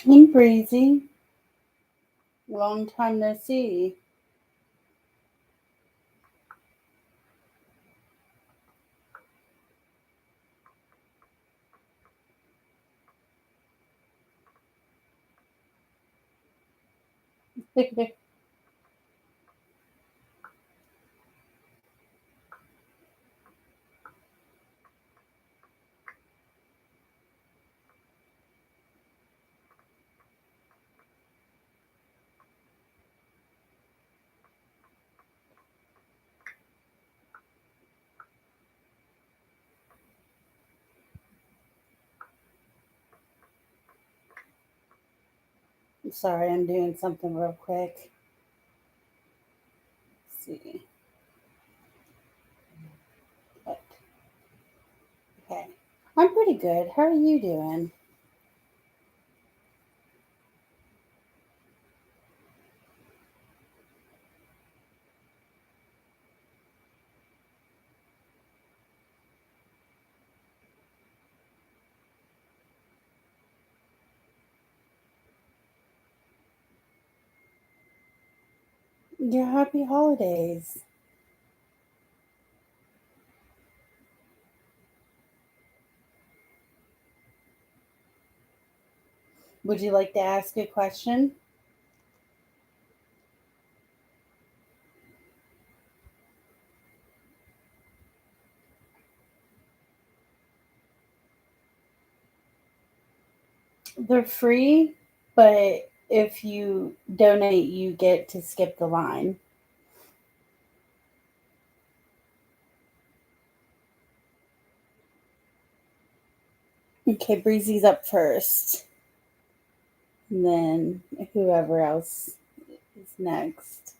And Breezy, long time no see. Sorry, I'm doing something real quick. Let's see. But, okay. I'm pretty good. How are you doing? Yeah, happy holidays. Would you like to ask a question? They're free, but if you donate, you get to skip the line. Okay, Breezy's up first. And then whoever else is next.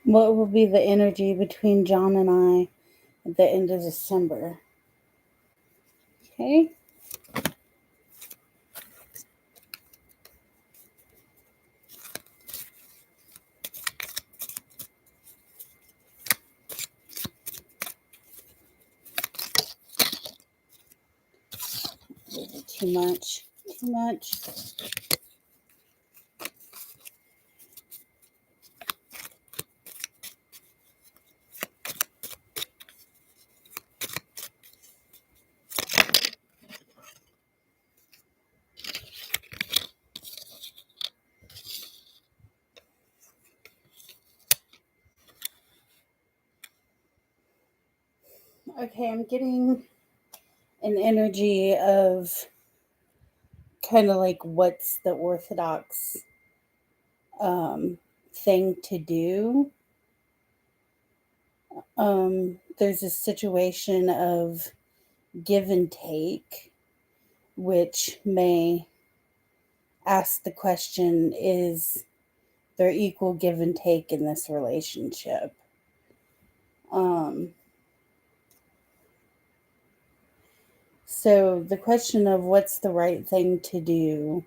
What will be the energy between John and I at the end of December? Okay. Too much. Too much. Okay, I'm getting an energy of kind of like what's the orthodox thing to do. There's a situation of give and take, which may ask the question, is there equal give and take in this relationship? Um, so the question of what's the right thing to do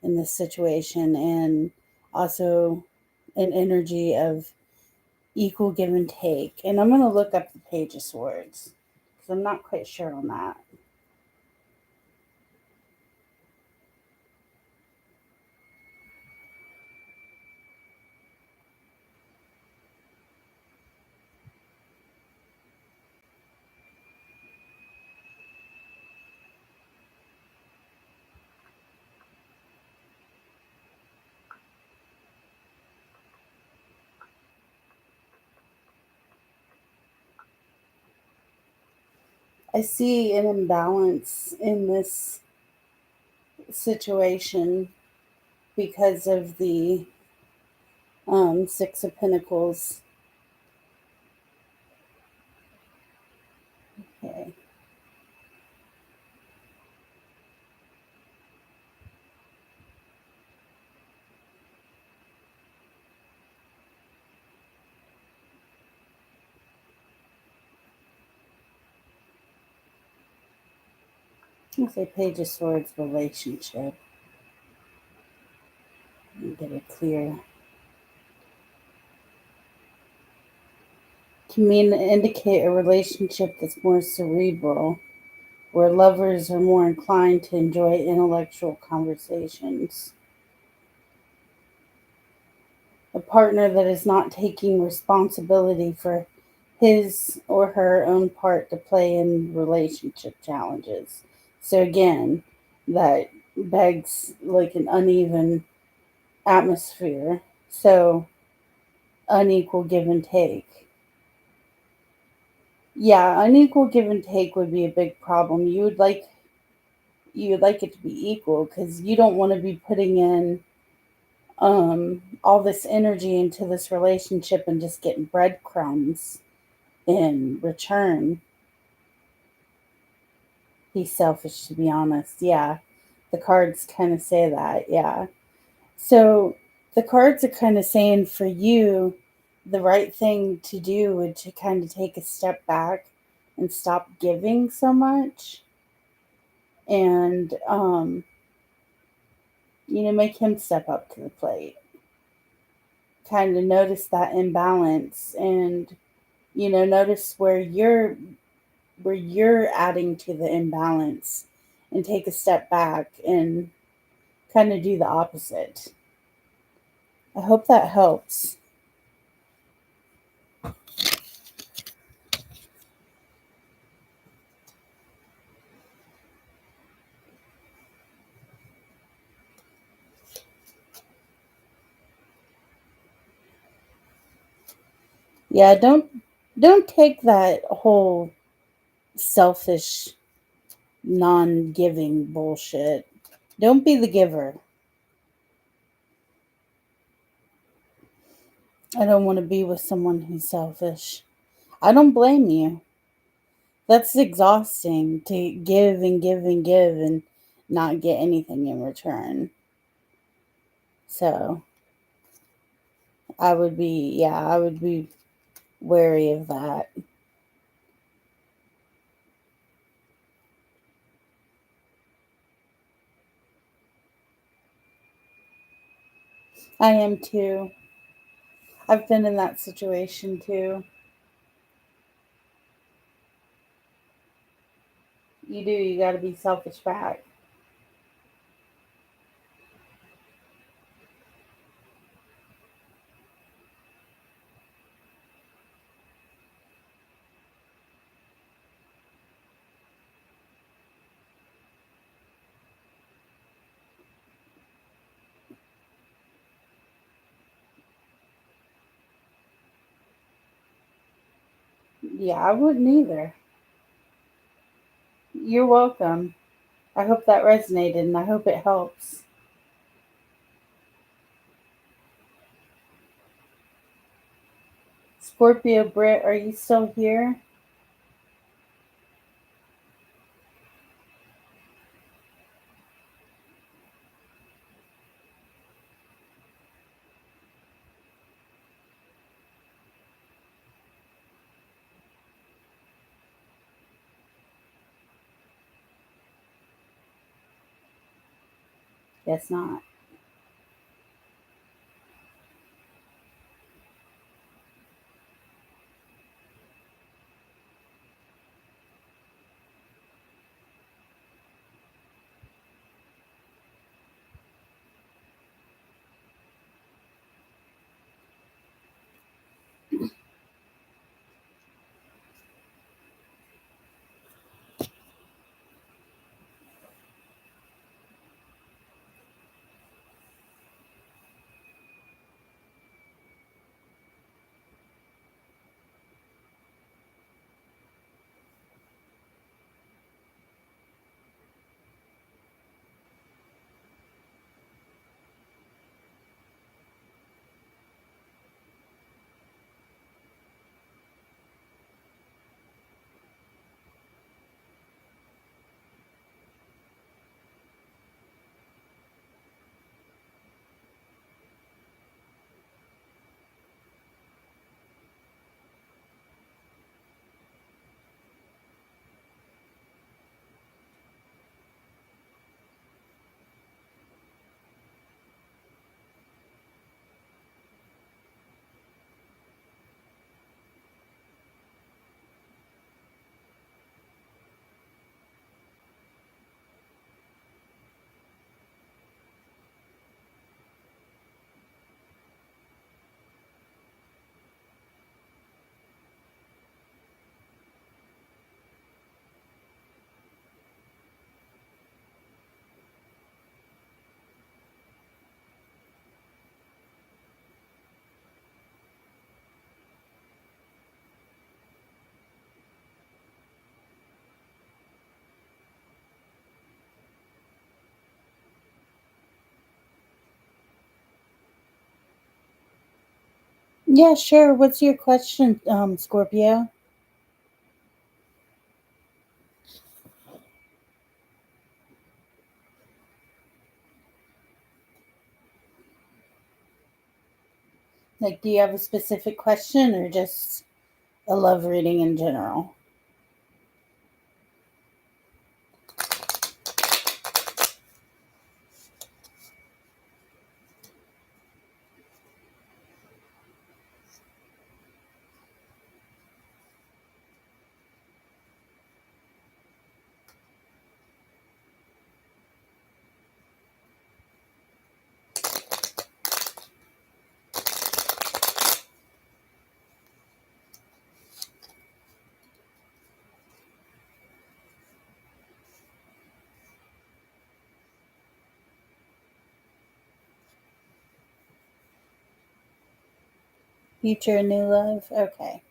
in this situation, and also an energy of equal give and take. And I'm going to look up the Page of Swords because I'm not quite sure on that. I see an imbalance in this situation because of the Six of Pentacles. Okay. I'll say Page of Swords relationship. Get it clear. Can indicate a relationship that's more cerebral, where lovers are more inclined to enjoy intellectual conversations. A partner that is not taking responsibility for his or her own part to play in relationship challenges. So again, that begs like an uneven atmosphere. So unequal give and take. Yeah, unequal give and take would be a big problem. You would like it to be equal because you don't want to be putting in all this energy into this relationship and just getting breadcrumbs in return. He's selfish, to be honest. Yeah, the cards kind of say that. Yeah. So the cards are kind of saying for you, the right thing to do would to kind of take a step back and stop giving so much and, make him step up to the plate. Kind of notice that imbalance and, notice where you're adding to the imbalance and take a step back and kind of do the opposite. I hope that helps. Yeah, don't take that whole selfish non-giving bullshit. Don't be the giver. I don't want to be with someone who's selfish. I don't blame you. That's exhausting to give and give and give and not get anything in return. So, I would be wary of that. I am too. I've been in that situation too. You do, you got to be selfish back. Yeah, I wouldn't either. You're welcome. I hope that resonated and I hope it helps. Scorpio Brit, are you still here? Guess not. Yeah, sure. What's your question, Scorpio? Like, do you have a specific question or just a love reading in general? Future new love? Okay.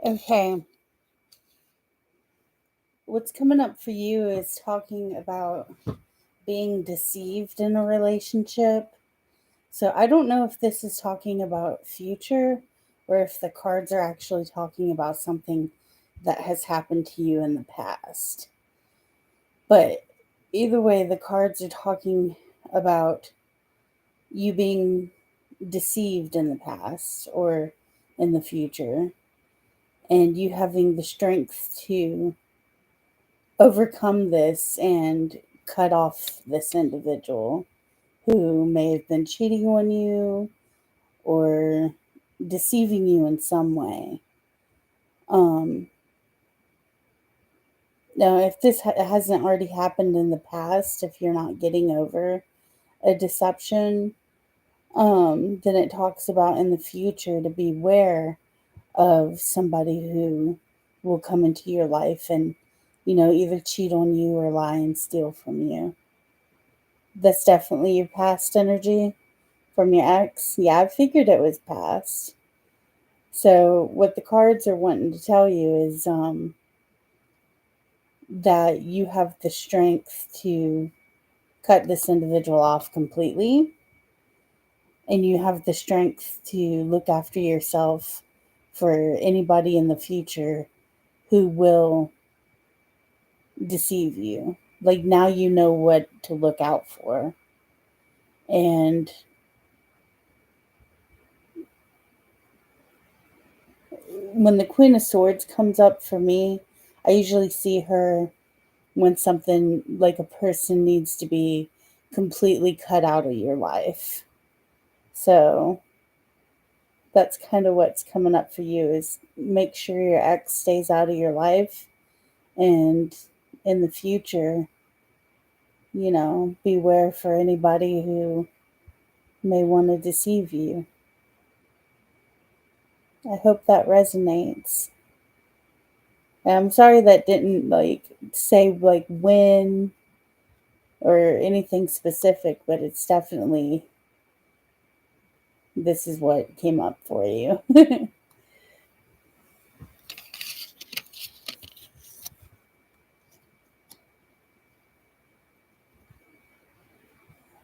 Okay. What's coming up for you is talking about being deceived in a relationship. So I don't know if this is talking about future or if the cards are actually talking about something that has happened to you in the past. But either way, the cards are talking about you being deceived in the past or in the future, and you having the strength to overcome this and cut off this individual who may have been cheating on you or deceiving you in some way. Um, Now, if this hasn't already happened in the past, if you're not getting over a deception, then it talks about in the future to beware of somebody who will come into your life and, either cheat on you or lie and steal from you. That's definitely your past energy from your ex. Yeah, I figured it was past. So, what the cards are wanting to tell you is that you have the strength to cut this individual off completely, and you have the strength to look after yourself for anybody in the future who will deceive you. Like, now you know what to look out for. And when the Queen of Swords comes up for me, I usually see her when something like a person needs to be completely cut out of your life. So that's kind of what's coming up for you, is make sure your ex stays out of your life, and in the future, beware for anybody who may want to deceive you. I hope that resonates. And I'm sorry that didn't like say like when or anything specific, but it's definitely, this is what came up for you.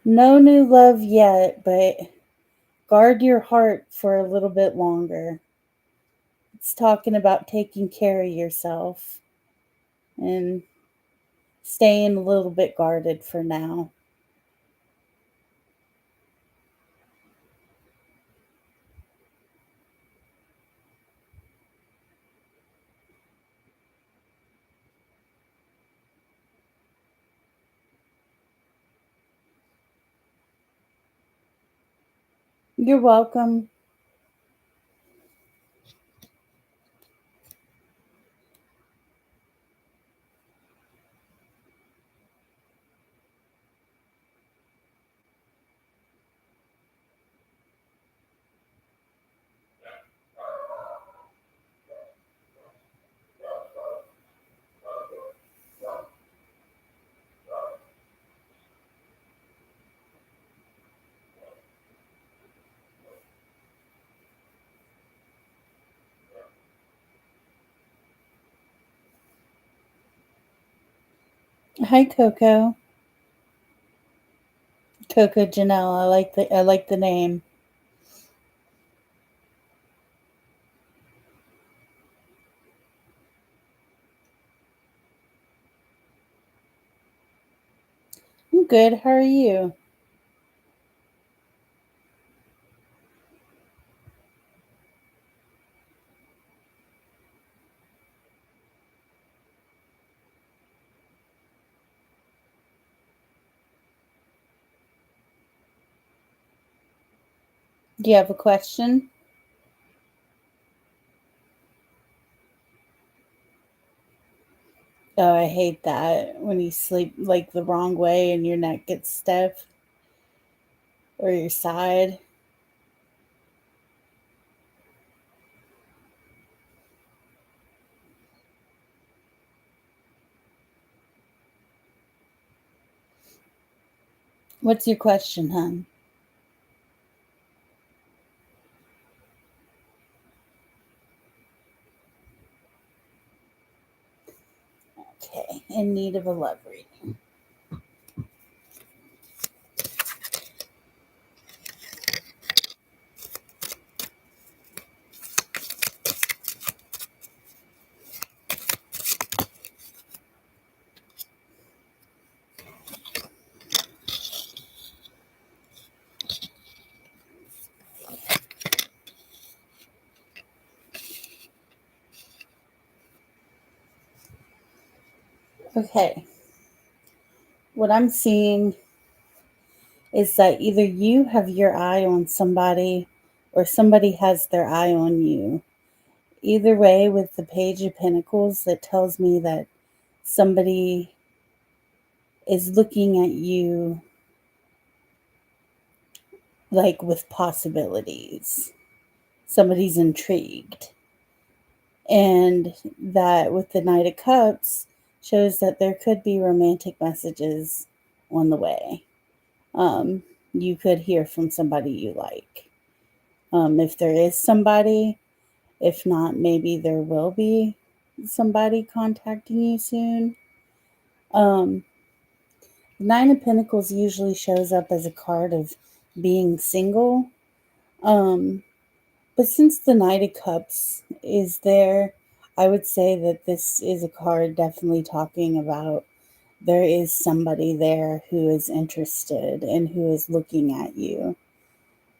No new love yet, but guard your heart for a little bit longer. It's talking about taking care of yourself and staying a little bit guarded for now. You're welcome. Hi, Coco. Coco Janelle. I like the name. I'm good. How are you? Do you have a question? Oh, I hate that when you sleep like the wrong way and your neck gets stiff or your side. What's your question, hon? Okay, in need of a love reading. Okay, what I'm seeing is that either you have your eye on somebody or somebody has their eye on you. Either way, with the Page of Pentacles, that tells me that somebody is looking at you like with possibilities. Somebody's intrigued. And that with the Knight of Cups shows that there could be romantic messages on the way. Um, you could hear from somebody you like. If there is somebody, if not, maybe there will be somebody contacting you soon. Um, Nine of Pentacles usually shows up as a card of being single. Um, but since the Knight of Cups is there, I would say that this is a card definitely talking about there is somebody there who is interested and who is looking at you.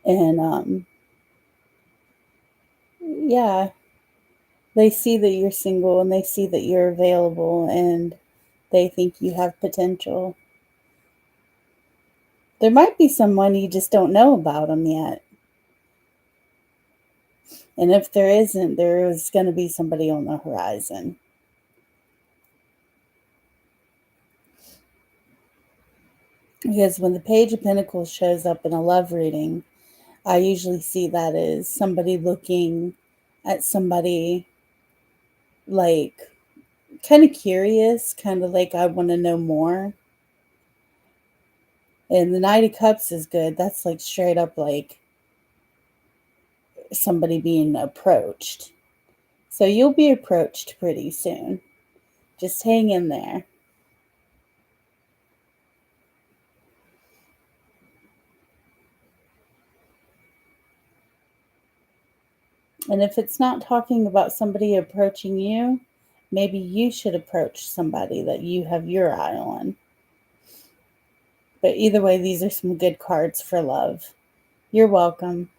And yeah, they see that you're single and they see that you're available and they think you have potential. There might be someone you just don't know about them yet. And if there isn't, there is going to be somebody on the horizon. Because when the Page of Pentacles shows up in a love reading, I usually see that as somebody looking at somebody like kind of curious, kind of like I want to know more. And the Knight of Cups is good. That's like straight up like somebody being approached. So you'll be approached pretty soon. Just hang in there. And if it's not talking about somebody approaching you, maybe you should approach somebody that you have your eye on. But either way, these are some good cards for love. You're welcome.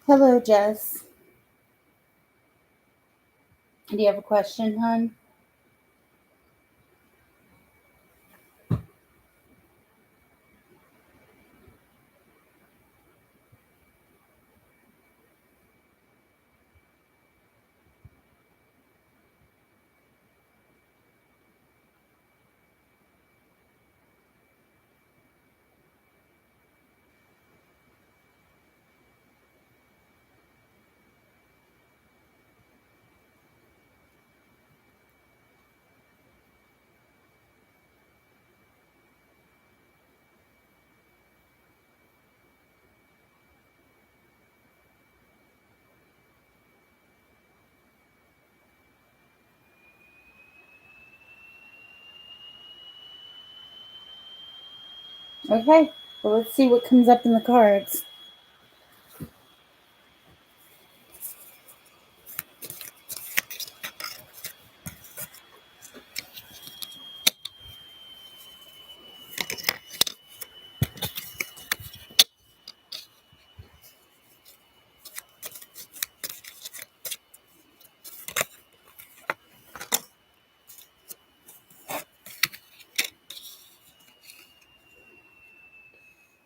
Hello, Jess. Do you have a question, hon? Okay, well, let's see what comes up in the cards.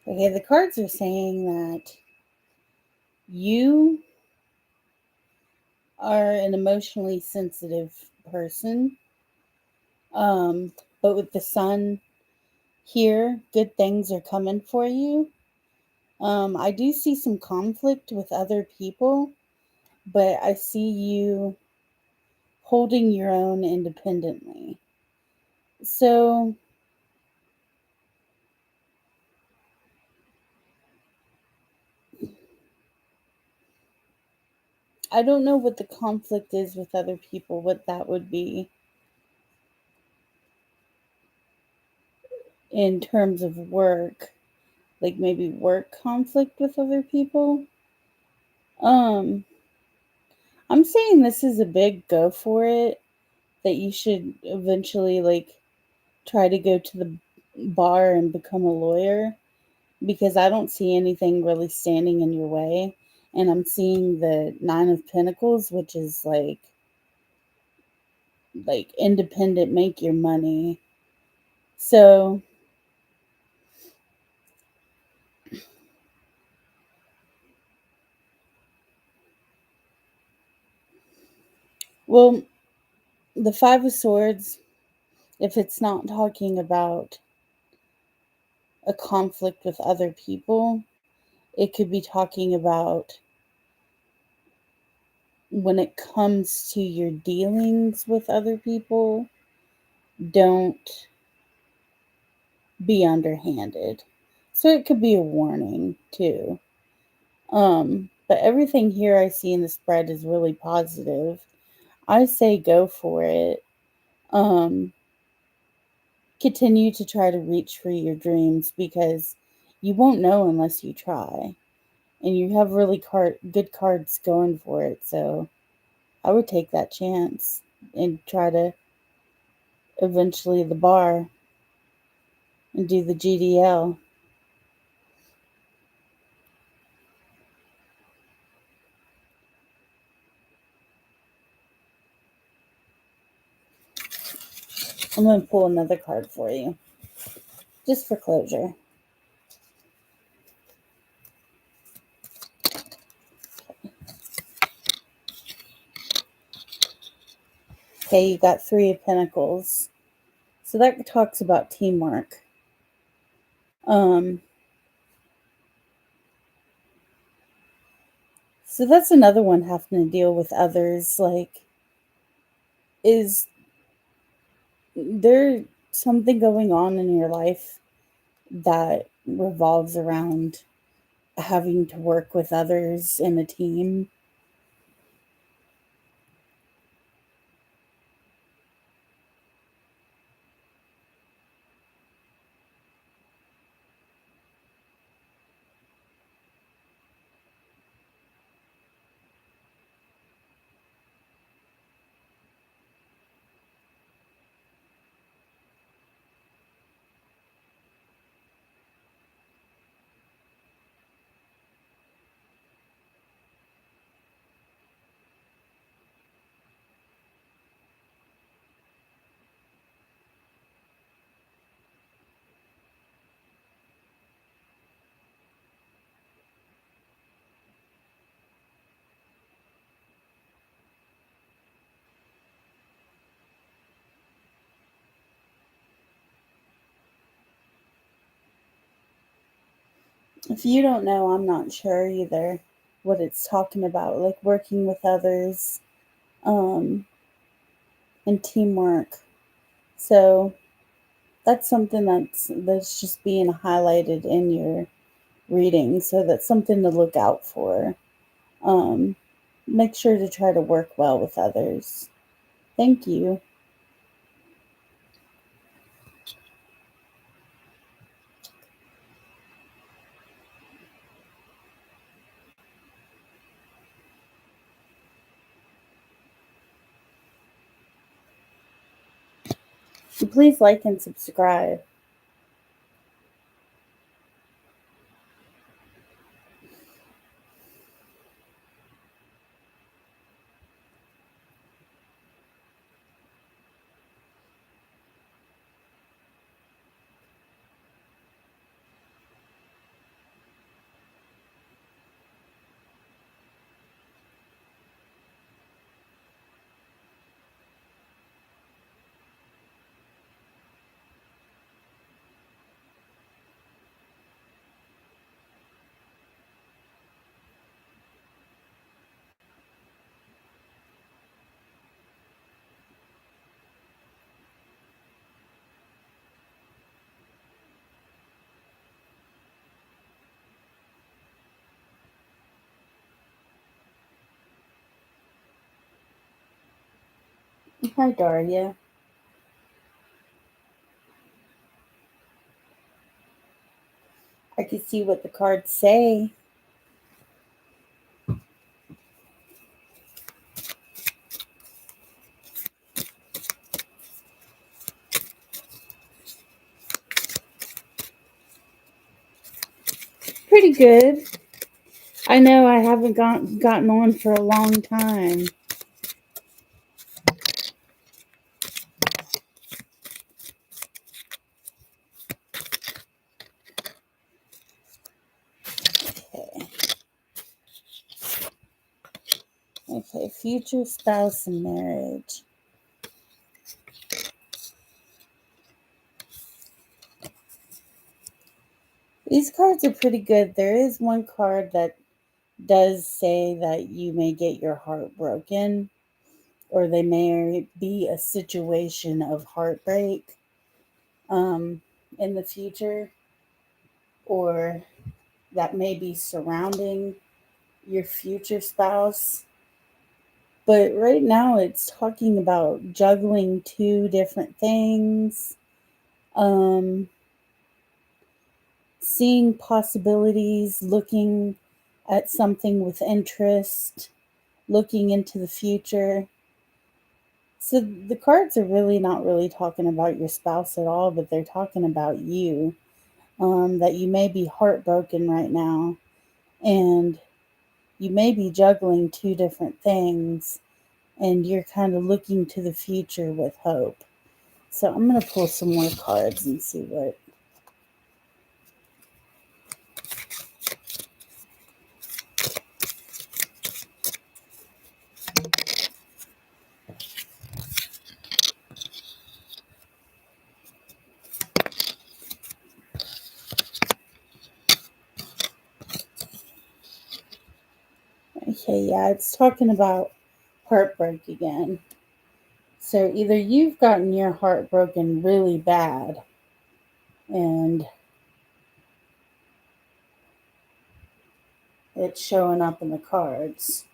Okay, the cards are saying that you are an emotionally sensitive person. But with the sun here, good things are coming for you. I do see some conflict with other people, but I see you holding your own independently. So I don't know what the conflict is with other people, what that would be in terms of work, like maybe work conflict with other people. Um, I'm saying this is a big go for it, that you should eventually like try to go to the bar and become a lawyer, because I don't see anything really standing in your way. And I'm seeing the 9 of Pentacles, which is like independent, make your money. So, well, the 5 of Swords, if it's not talking about a conflict with other people, it could be talking about when it comes to your dealings with other people, don't be underhanded. So it could be a warning too. But everything here I see in the spread is really positive. I say go for it. Um, Continue to try to reach for your dreams, because you won't know unless you try. And you have really good cards going for it. So I would take that chance and try to eventually the bar and do the GDL. I'm going to pull another card for you, just for closure. Okay, you got 3 of Pentacles. So that talks about teamwork. Um, so that's another one, having to deal with others. Like, is there something going on in your life that revolves around having to work with others in a team? If you don't know, I'm not sure either what it's talking about, like working with others, um, and teamwork. So that's something that's just being highlighted in your reading. So that's something to look out for. Um, Make sure to try to work well with others. Thank you. Please like and subscribe. Hi, Daria. I can see what the cards say. Pretty good. I know I haven't gotten on for a long time. Okay. Okay, future spouse and marriage. These cards are pretty good. There is one card that does say that you may get your heart broken, or they may be a situation of heartbreak um, in the future, or that may be surrounding your future spouse. But right now, it's talking about juggling two different things, um, seeing possibilities, looking at something with interest, looking into the future. So the cards are really not really talking about your spouse at all, but they're talking about you. That you may be heartbroken right now, and you may be juggling two different things, and you're kind of looking to the future with hope. So I'm going to pull some more cards and see what. Okay, yeah, it's talking about heartbreak again. So either you've gotten your heart broken really bad, and it's showing up in the cards.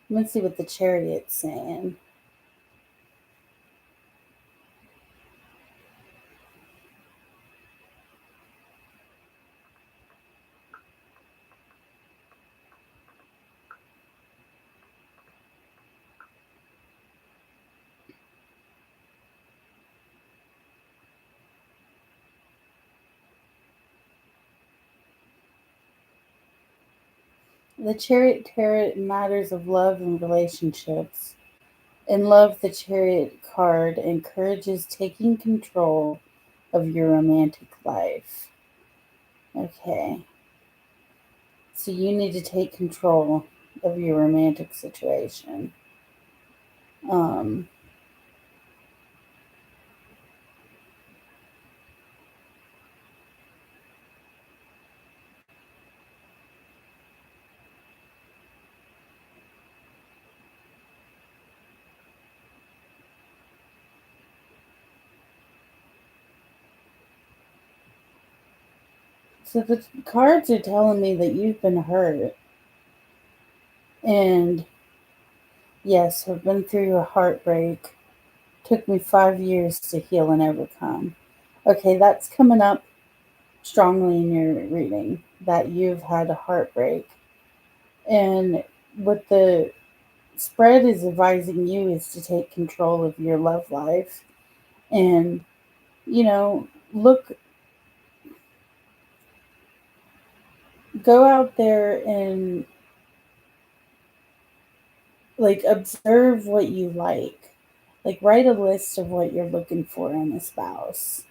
Let's see what the chariot's saying. The chariot tarot matters of love and relationships. In love, the chariot card encourages taking control of your romantic life. Okay. So you need to take control of your romantic situation. Um, So the cards are telling me that you've been hurt. And yes, I've been through a heartbreak. Took me 5 years to heal and overcome. Okay, that's coming up strongly in your reading that you've had a heartbreak. And what the spread is advising you is to take control of your love life and, you know, look, go out there and like observe what you like write a list of what you're looking for in a spouse,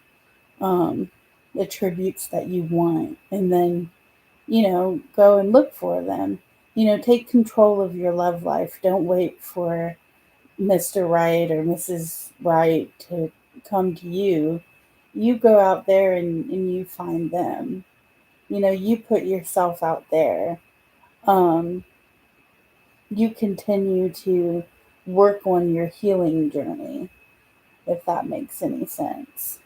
um attributes that you want, and then, go and look for them. Take control of your love life. Don't wait for Mr. Right or Mrs. Right to come to you. You go out there and you find them. You put yourself out there. um you continue to work on your healing journey, if that makes any sense.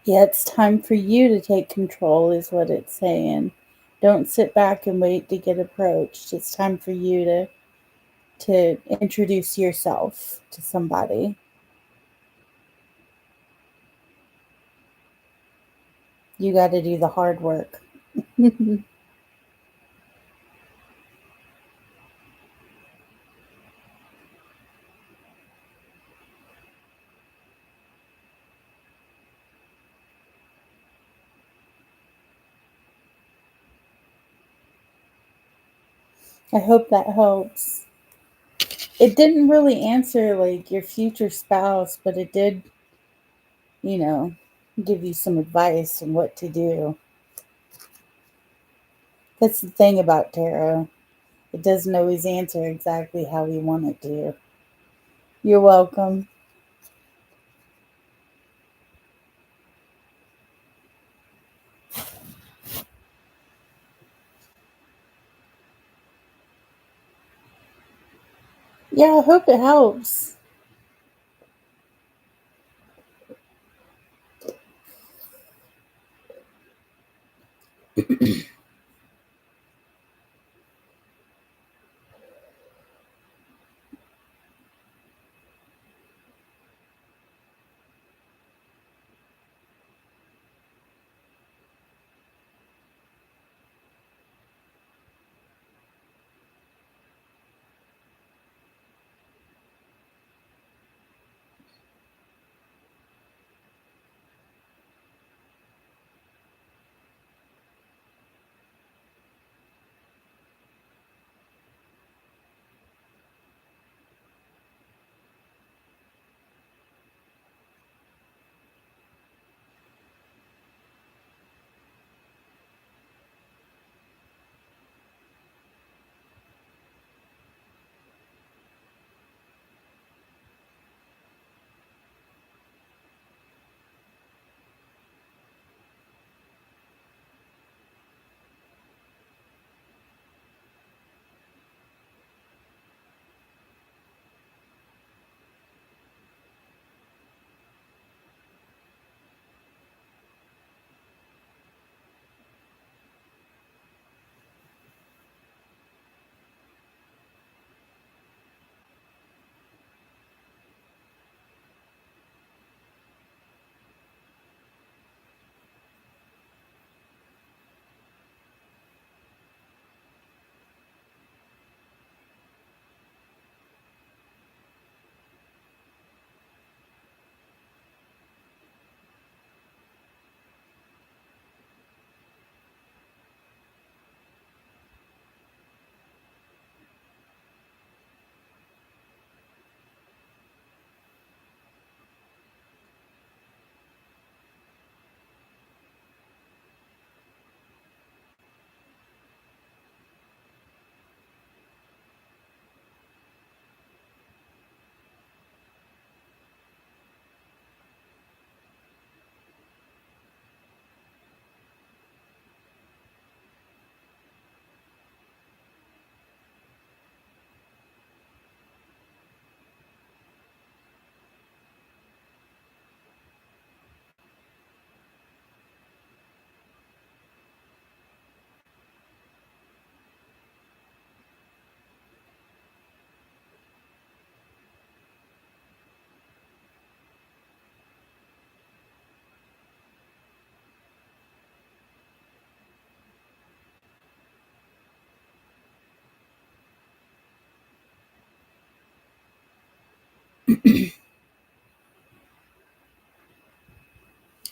Yeah, it's time for you to take control, is what it's saying. Don't sit back and wait to get approached. It's time for you to introduce yourself to somebody. You got to do the hard work. I hope that helps. It didn't really answer like your future spouse, but it did, you know, give you some advice on what to do. That's the thing about tarot. It doesn't always answer exactly how we want it to. You're welcome. Yeah, I hope it helps.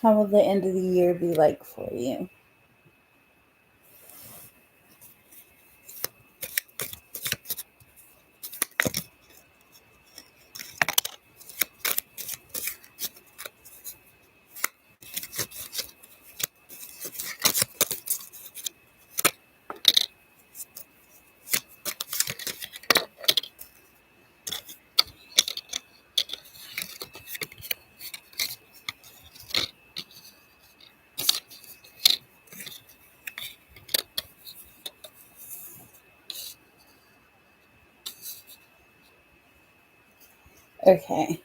How will the end of the year be like for you? Okay.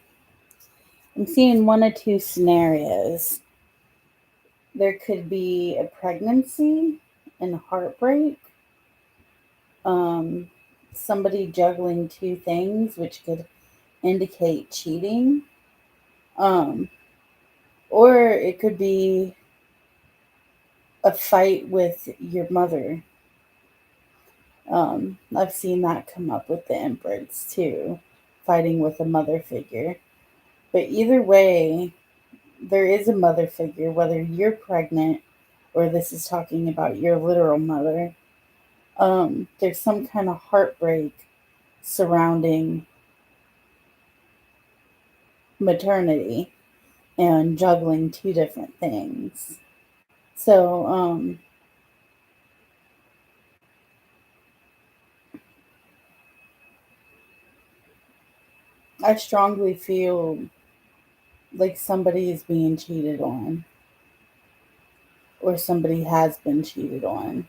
I'm seeing one of two scenarios. There could be a pregnancy and heartbreak, um, somebody juggling two things, which could indicate cheating, um, or it could be a fight with your mother. I've seen that come up with the Empress too, fighting with a mother figure. But either way, there is a mother figure, whether you're pregnant or this is talking about your literal mother. There's some kind of heartbreak surrounding maternity and juggling two different things. So, I strongly feel like somebody is being cheated on or somebody has been cheated on.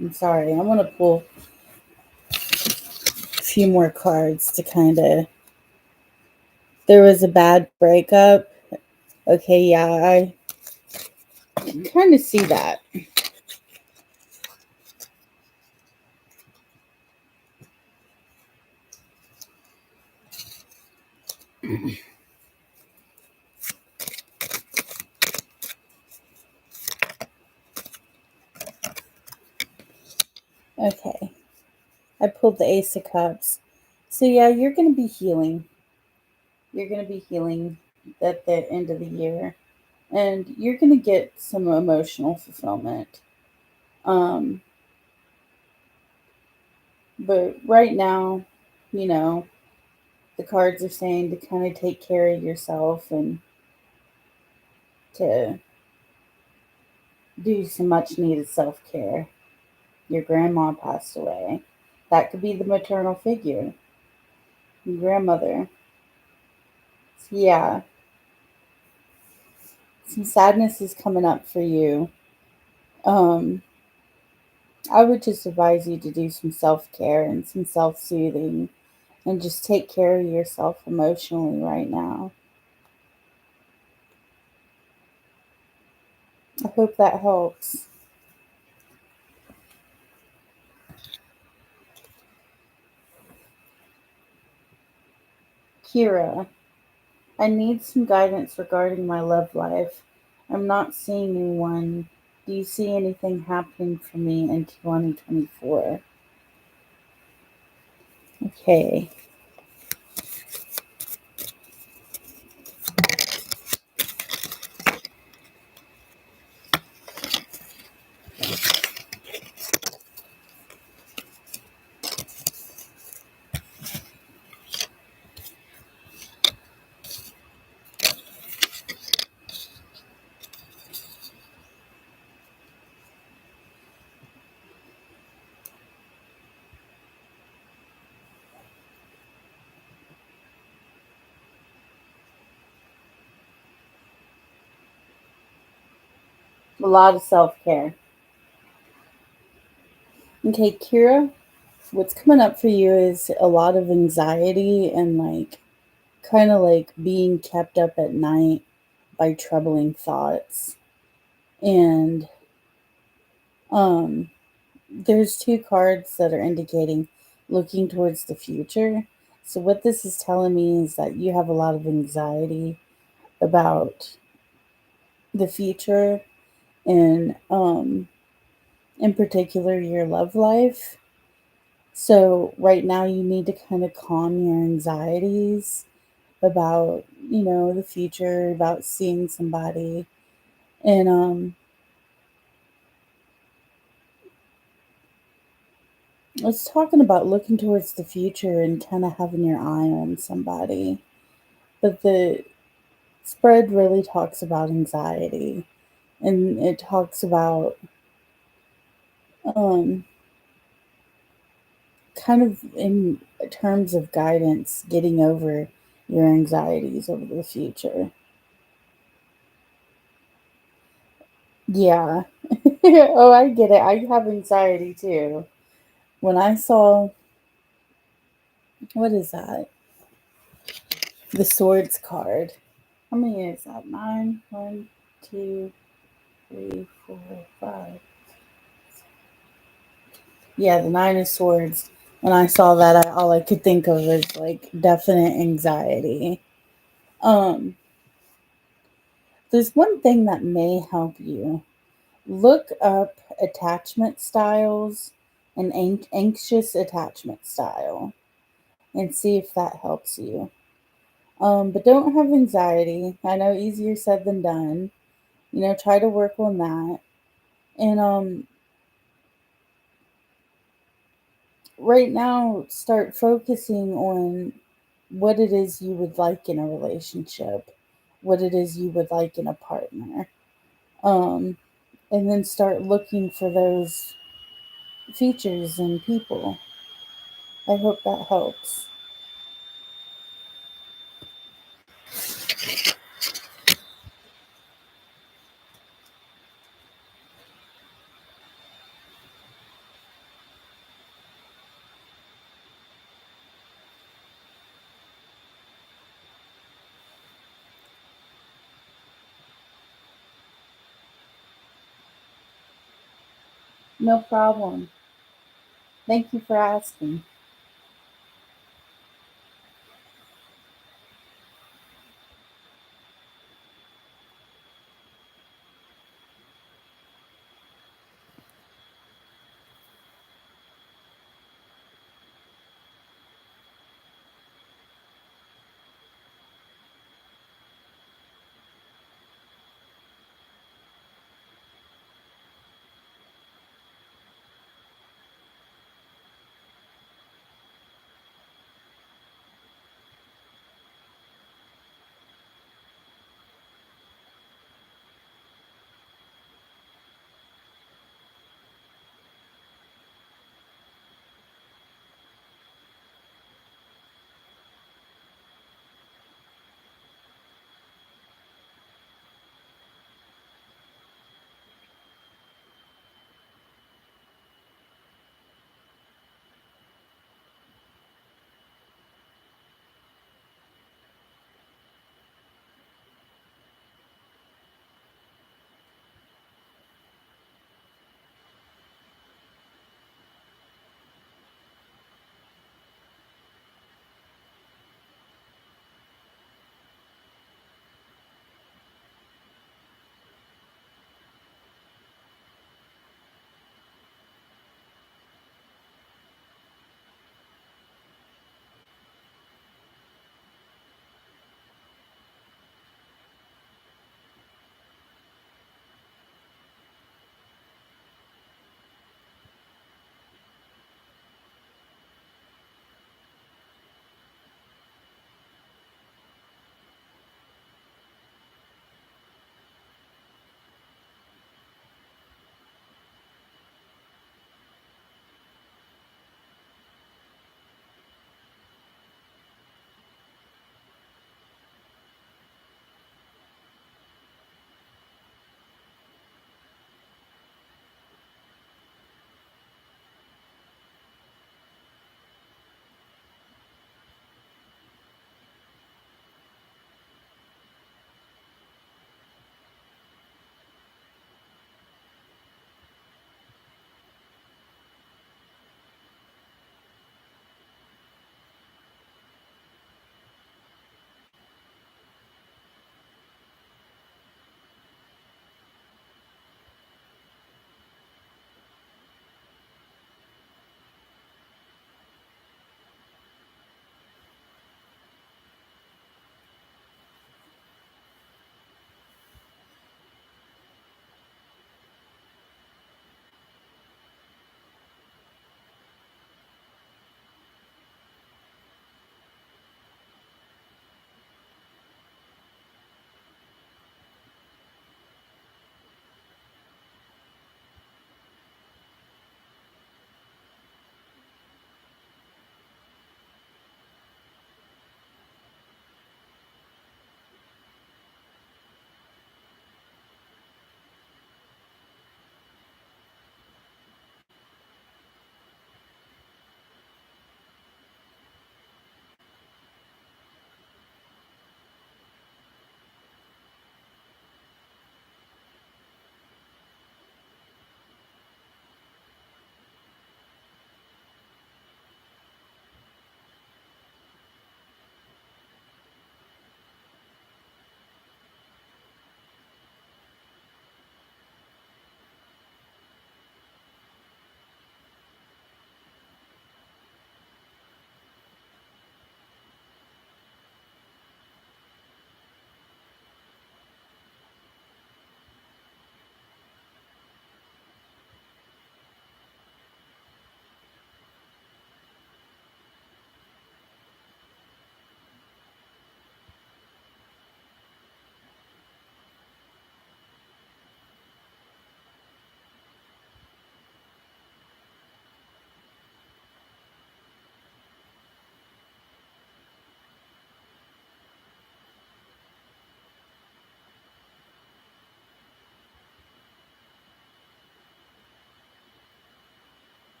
I'm sorry, I'm going to pull a few more cards to kind of. There was a bad breakup. Okay, yeah, I can kind of see that. Okay, I pulled the Ace of Cups. So, yeah, you're going to be healing. You're going to be healing at the end of the year. And you're going to get some emotional fulfillment. Um, but right now, you know, the cards are saying to kind of take care of yourself and to do some much needed self care. Your grandma passed away. That could be the maternal figure, your grandmother. So yeah, some sadness is coming up for you. Um, I would just advise you to do some self care and some self soothing and just take care of yourself emotionally right now. I hope that helps. Kira, I need some guidance regarding my love life. I'm not seeing anyone. Do you see anything happening for me in 2024? Okay. A lot of self care. Okay, Kira, what's coming up for you is a lot of anxiety and like kind of like being kept up at night by troubling thoughts. And um there's two cards that are indicating looking towards the future. So what this is telling me is that you have a lot of anxiety about the future and in particular your love life. So right now you need to kind of calm your anxieties about, the future, about seeing somebody. And it's talking about looking towards the future and kind of having your eye on somebody. But the spread really talks about anxiety, and it talks about um kind of in terms of guidance, getting over your anxieties over the future. Yeah. Oh, I get it. I have anxiety too. When I saw, what is that? The swords card. How many is that? Nine? One, two, three, four, five. Yeah, the nine of swords. When I saw that, all I could think of was like definite anxiety. Um, there's one thing that may help you. Look up attachment styles and anxious attachment style and see if that helps you. But don't have anxiety. I know easier said than done. Try to work on that. And right now, start focusing on what it is you would like in a relationship, what it is you would like in a partner. Um, and then start looking for those features in people. I hope that helps. No problem. Thank you for asking.